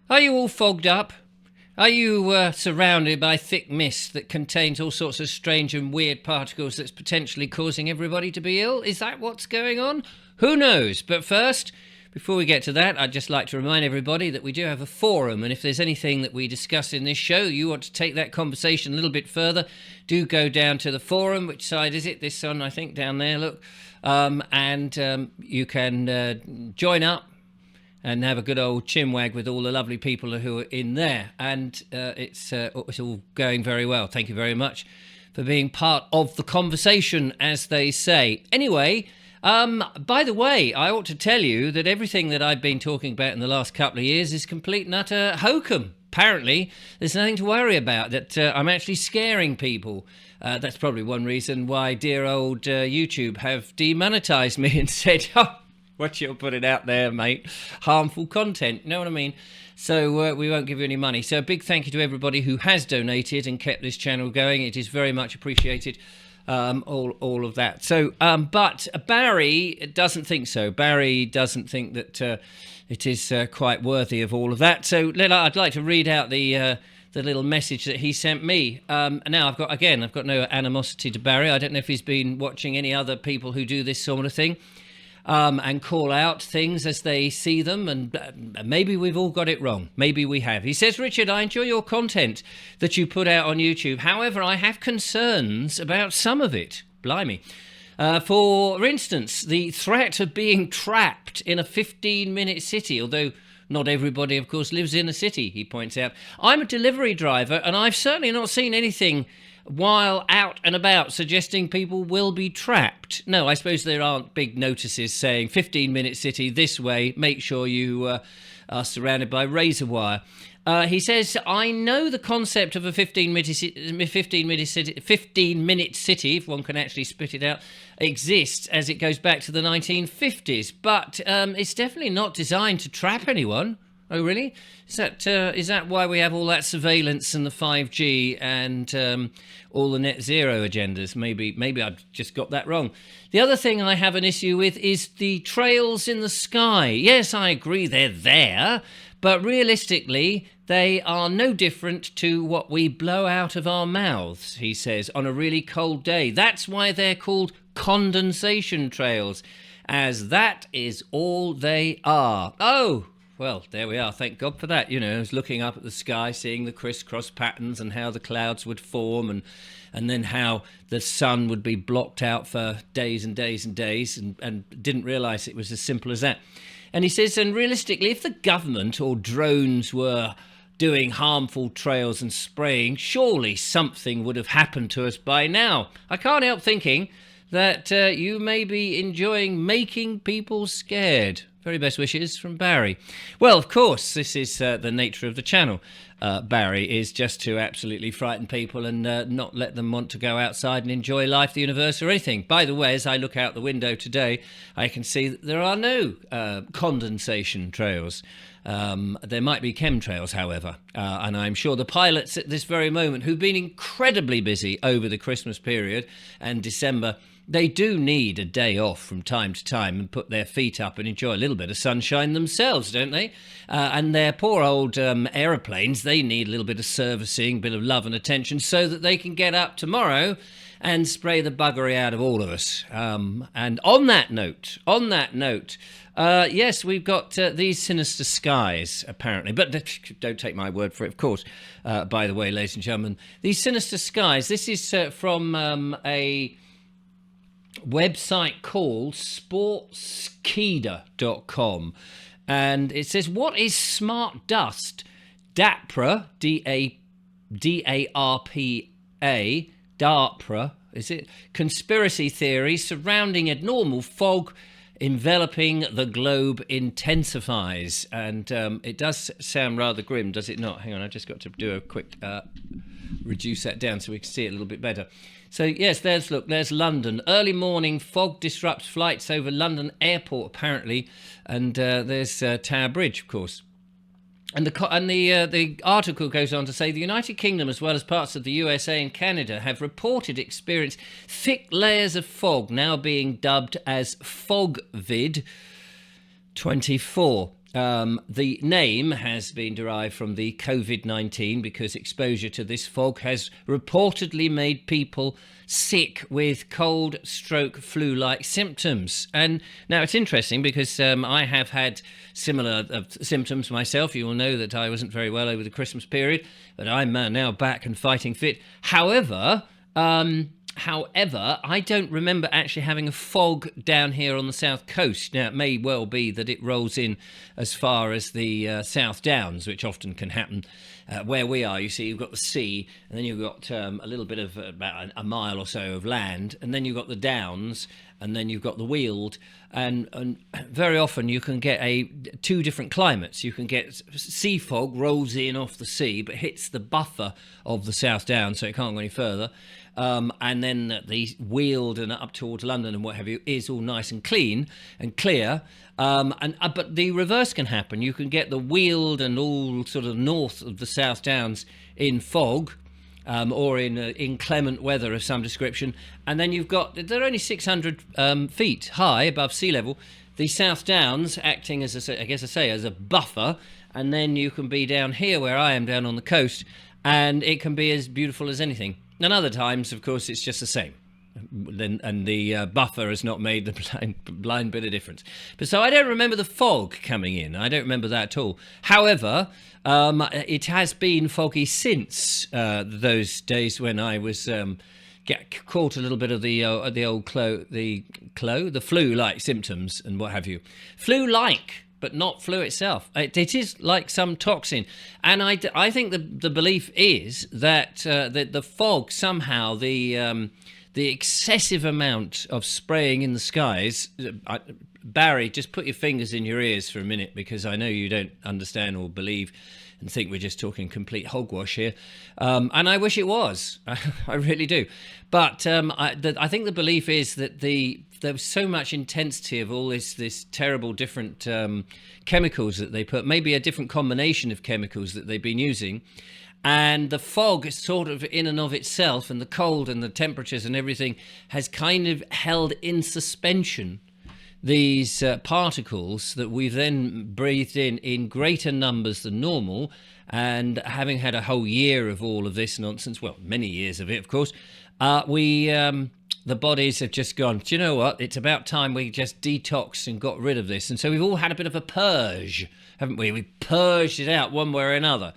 Are you all fogged up? Are you surrounded by thick mist that contains all sorts of strange and weird particles that's potentially causing everybody to be ill? Is that what's going on? Who knows? But first, before we get to that, I'd just like to remind everybody that we do have a forum, and if there's anything that we discuss in this show, you want to take that conversation a little bit further, do go down to the forum. Which side is it? This one, I think, down there, look. You can join up and have a good old chinwag with all the lovely people who are in there. And it's all going very well. Thank you very much for being part of the conversation, as they say. Anyway, by the way, I ought to tell you that everything that I've been talking about in the last couple of years is complete and utter hokum. Apparently, there's nothing to worry about, that I'm actually scaring people. That's probably one reason why dear old YouTube have demonetized me and said, oh, what you're putting out there, mate, harmful content, you know what I mean? So we won't give you any money. So a big thank you to everybody who has donated and kept this channel going. It is very much appreciated, all of that. So, but Barry doesn't think so. Barry doesn't think that it is quite worthy of all of that. So I'd like to read out the little message that he sent me. Now I've got no animosity to Barry. I don't know if he's been watching any other people who do this sort of thing. And call out things as they see them, and maybe we've all got it wrong. Maybe we have. He says, Richard, I enjoy your content that you put out on YouTube. However, I have concerns about some of it. Blimey. For instance, the threat of being trapped in a 15-minute city, although not everybody, of course, lives in a city, he points out. I'm a delivery driver, and I've certainly not seen anything while out and about suggesting people will be trapped. No, I suppose there aren't big notices saying 15-minute city this way, make sure you are surrounded by razor wire. He says, I know the concept of a 15-minute city, if one can actually spit it out, exists as it goes back to the 1950s, but it's definitely not designed to trap anyone. Oh, really? Is that why we have all that surveillance and the 5G and all the net zero agendas? Maybe I've just got that wrong. The other thing I have an issue with is the trails in the sky. Yes, I agree they're there, but realistically, they are no different to what we blow out of our mouths, he says, on a really cold day. That's why they're called condensation trails, as that is all they are. Oh! Well, there we are. Thank God for that. You know, I was looking up at the sky, seeing the crisscross patterns and how the clouds would form and then how the sun would be blocked out for days and days and days and didn't realise it was as simple as that. And he says, and realistically, if the government or drones were doing harmful trails and spraying, surely something would have happened to us by now. I can't help thinking that you may be enjoying making people scared. Very best wishes from Barry. Well, of course, this is the nature of the channel. Barry is just to absolutely frighten people and not let them want to go outside and enjoy life, the universe, or anything. By the way, as I look out the window today, I can see that there are no condensation trails. There might be chemtrails, however, and I'm sure the pilots at this very moment, who've been incredibly busy over the Christmas period and December, they do need a day off from time to time and put their feet up and enjoy a little bit of sunshine themselves, don't they? And their poor old aeroplanes, they need a little bit of servicing, a bit of love and attention so that they can get up tomorrow and spray the buggery out of all of us. And on that note, yes, we've got these sinister skies, apparently. But don't take my word for it, of course. By the way, ladies and gentlemen, these sinister skies, this is from a website called sportskeeda.com. And it says, what is smart dust? DARPA, D-A-R-P-A, DARPA, is it? Conspiracy theory surrounding abnormal fog enveloping the globe intensifies. And it does sound rather grim, does it not? Hang on, I've just got to do a quick reduce that down so we can see it a little bit better. So, yes, there's London. Early morning fog disrupts flights over London Airport, apparently. And there's Tower Bridge, of course. And the article goes on to say the United Kingdom, as well as parts of the USA and Canada, have reported experienced thick layers of fog, now being dubbed as FogVid 24. The name has been derived from the COVID-19 because exposure to this fog has reportedly made people sick with cold, stroke, flu-like symptoms. And now it's interesting because I have had similar symptoms myself. You will know that I wasn't very well over the Christmas period, but I'm now back and fighting fit. However, I don't remember actually having a fog down here on the south coast. Now, it may well be that it rolls in as far as the South Downs, which often can happen. Where we are, you see, you've got the sea, and then you've got a little bit of about a mile or so of land, and then you've got the Downs, and then you've got the Weald, and very often you can get two different climates. You can get sea fog rolls in off the sea, but hits the buffer of the South Downs, so it can't go any further. And then the Weald and up towards London and what have you is all nice and clean and clear. But the reverse can happen. You can get the Weald and all sort of north of the South Downs in fog, or in inclement weather of some description. And then they're only 600 feet high above sea level. The South Downs acting as as a buffer. And then you can be down here where I am down on the coast, and it can be as beautiful as anything. And other times, of course, it's just the same. And the buffer has not made the blind bit of difference. But so I don't remember the fog coming in. I don't remember that at all. However, it has been foggy since those days when I was caught a little bit of the old the flu-like symptoms and what have you. Flu-like, but not flu itself. It is like some toxin. And I think the belief is that the fog somehow, the excessive amount of spraying in the skies... Barry, just put your fingers in your ears for a minute, because I know you don't understand or believe and think we're just talking complete hogwash here. And I wish it was. I really do. But I think the belief is that there was so much intensity of all this terrible different chemicals that they put, maybe a different combination of chemicals that they've been using. And the fog is sort of in and of itself, and the cold and the temperatures and everything has kind of held in suspension these particles that we've then breathed in greater numbers than normal. And having had a whole year of all of this nonsense, well, many years of it, of course, the bodies have just gone, do you know what? It's about time we just detoxed and got rid of this. And so we've all had a bit of a purge, haven't we? We purged it out one way or another.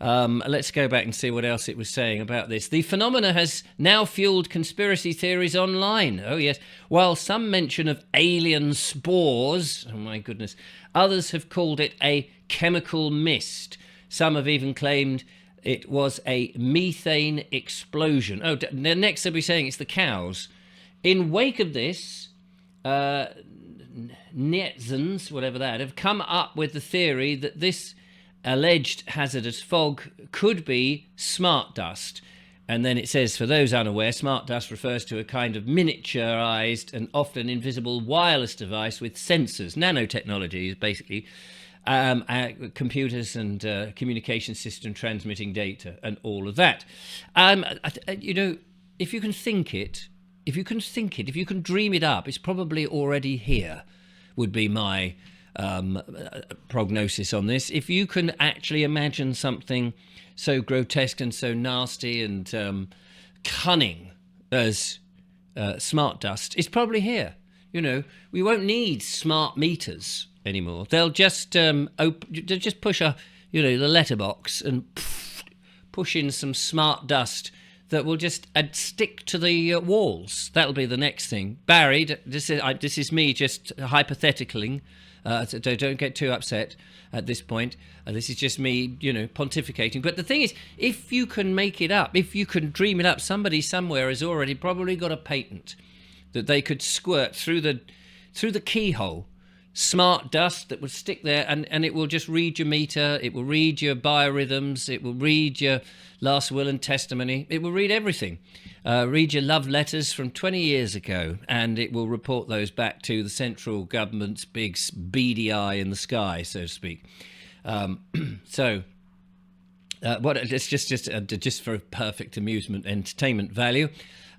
Let's go back and see what else it was saying about this. The phenomena has now fueled conspiracy theories online. Oh, yes. While some mention of alien spores, oh my goodness, others have called it a chemical mist. Some have even claimed it was a methane explosion. Oh, next they'll be saying it's the cows. In wake of this, netizens, whatever that, have come up with the theory that this alleged hazardous fog could be smart dust. And then it says, for those unaware, smart dust refers to a kind of miniaturized and often invisible wireless device with sensors. Nanotechnology is basically computers and communication system transmitting data and all of that. You know, if you can think it, if you can dream it up, it's probably already here, would be my prognosis on this. If you can actually imagine something so grotesque and so nasty and cunning as smart dust, it's probably here. You know, we won't need smart meters anymore. They'll just they'll just push the letterbox and push in some smart dust that will just stick to the walls. That'll be the next thing. Barry, this is me just hypothetically. So don't get too upset at this point. This is just me, pontificating. But the thing is, if you can make it up, if you can dream it up, somebody somewhere has already probably got a patent that they could squirt through the keyhole smart dust that would stick there, and it will just read your meter, it will read your biorhythms, it will read your last will and testimony, it will read everything. Read your love letters from 20 years ago, and it will report those back to the central government's big beady eye in the sky, so to speak. It's just for perfect amusement, entertainment value.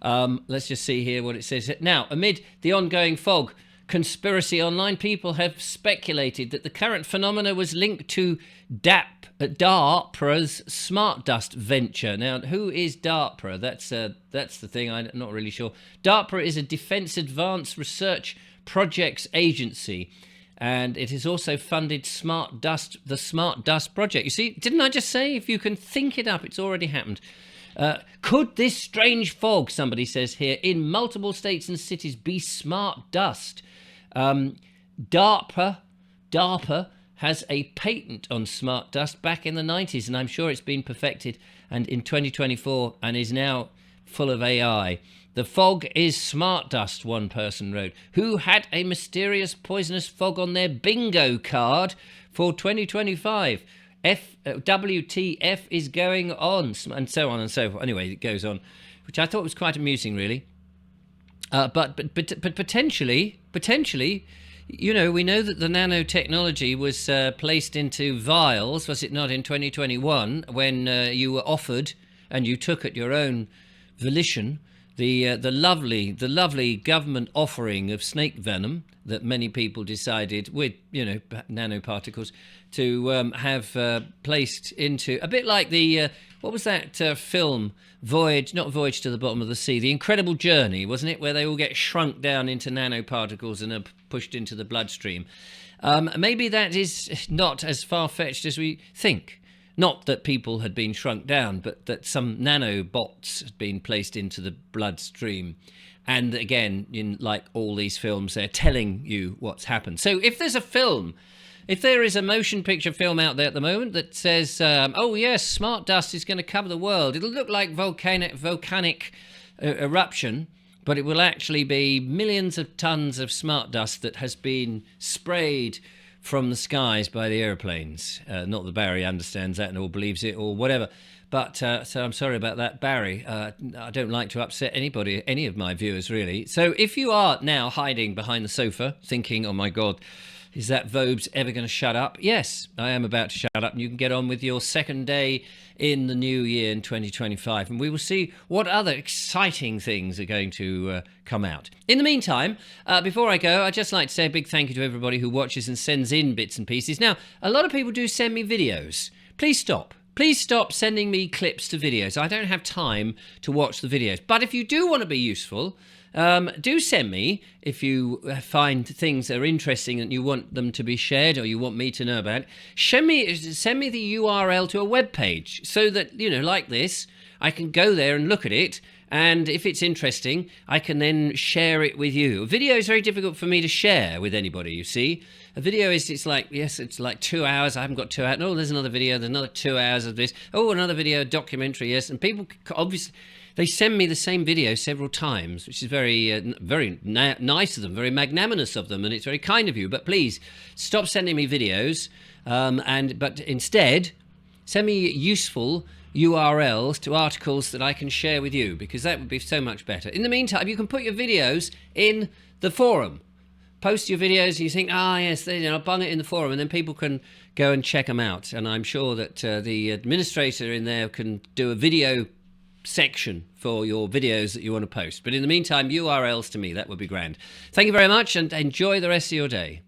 Let's just see here what it says. Now, amid the ongoing fog, conspiracy online, people have speculated that the current phenomena was linked to DARPA's Smart Dust venture. Now, who is DARPA? That's the thing. I'm not really sure. DARPA is a Defence Advanced Research Projects Agency, and it has also funded the Smart Dust project. You see, didn't I just say if you can think it up, it's already happened? Could this strange fog, somebody says here, in multiple states and cities be smart dust? DARPA has a patent on smart dust back in the 90s, and I'm sure it's been perfected and in 2024 and is now full of AI. The fog is smart dust, one person wrote, who had a mysterious poisonous fog on their bingo card for 2025. WTF is going on, and so on and so forth. Anyway, it goes on, which I thought was quite amusing, really. But potentially, you know, we know that the nanotechnology was placed into vials, was it not, in 2021, when you were offered, and you took at your own volition, the lovely government offering of snake venom that many people decided, with, you know, nanoparticles, to have placed into, a bit like the what was that film, Voyage to the Bottom of the Sea, The Incredible Journey, wasn't it, where they all get shrunk down into nanoparticles and are pushed into the bloodstream. Maybe that is not as far-fetched as we think. Not that people had been shrunk down, but that some nanobots had been placed into the bloodstream. And again, in like all these films, they're telling you what's happened. So if there's a film, if there is a motion picture film out there at the moment that says, oh yes, smart dust is going to cover the world, it'll look like volcanic eruption, but it will actually be millions of tons of smart dust that has been sprayed from the skies by the airplanes. Not that Barry understands that and all believes it or whatever. But so I'm sorry about that, Barry. I don't like to upset anybody, any of my viewers, really. So if you are now hiding behind the sofa thinking, oh my God, is that Vobes ever going to shut up? Yes, I am about to shut up, and you can get on with your second day in the new year in 2025, and we will see what other exciting things are going to come out. In the meantime, before I go, I'd just like to say a big thank you to everybody who watches and sends in bits and pieces. Now, a lot of people do send me videos. Please stop. Please stop sending me clips to videos. I don't have time to watch the videos. But if you do want to be useful, do send me, if you find things that are interesting and you want them to be shared or you want me to know about, send me the URL to a web page so that, you know, like this, I can go there and look at it. And if it's interesting, I can then share it with you. A video is very difficult for me to share with anybody, you see. A video is, it's like 2 hours. I haven't got 2 hours. No, there's another video. There's another 2 hours of this. Oh, another video, documentary, yes. And people, obviously, they send me the same video several times, which is very nice of them, very magnanimous of them, and it's very kind of you. But please, stop sending me videos, but instead, send me useful URLs to articles that I can share with you, because that would be so much better. In the meantime, you can put your videos in the forum. Post your videos, you think, yes, I'll bung it in the forum, and then people can go and check them out. And I'm sure that the administrator in there can do a video section for your videos that you want to post. But in the meantime, URLs to me, that would be grand. Thank you very much, and enjoy the rest of your day.